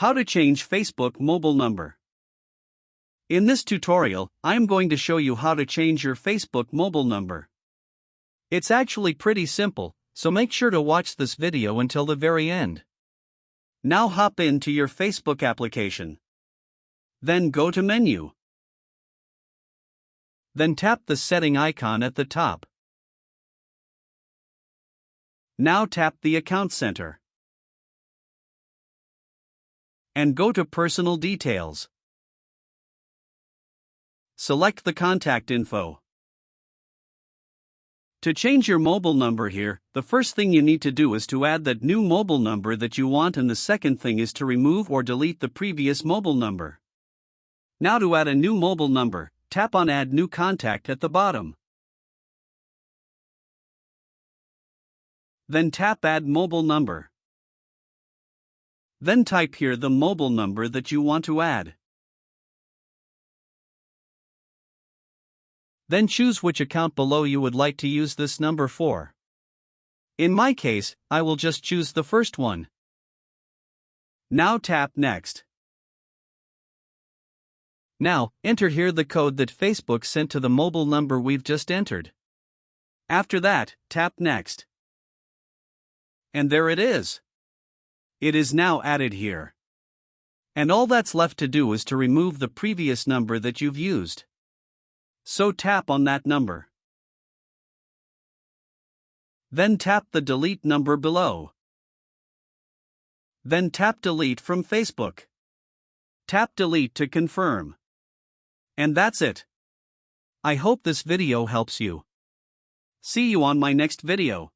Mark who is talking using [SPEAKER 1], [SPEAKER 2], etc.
[SPEAKER 1] How to change Facebook mobile number. In this tutorial, I am going to show you how to change your Facebook mobile number. It's actually pretty simple, so make sure to watch this video until the very end. Now hop into your Facebook application. Then go to Menu. Then tap the setting icon at the top. Now tap the Account Center. And go to Personal Details. Select the contact info. To change your mobile number here, the first thing you need to do is to add that new mobile number that you want, and the second thing is to remove or delete the previous mobile number. Now to add a new mobile number, tap on Add New Contact at the bottom. Then tap Add Mobile Number. Then type here the mobile number that you want to add. Then choose which account below you would like to use this number for. In my case, I will just choose the first one. Now tap Next. Now, enter here the code that Facebook sent to the mobile number we've just entered. After that, tap Next. And there it is. It is now added here. And all that's left to do is to remove the previous number that you've used. So tap on that number. Then tap the delete number below. Then tap Delete from Facebook. Tap Delete to confirm. And that's it. I hope this video helps you. See you on my next video.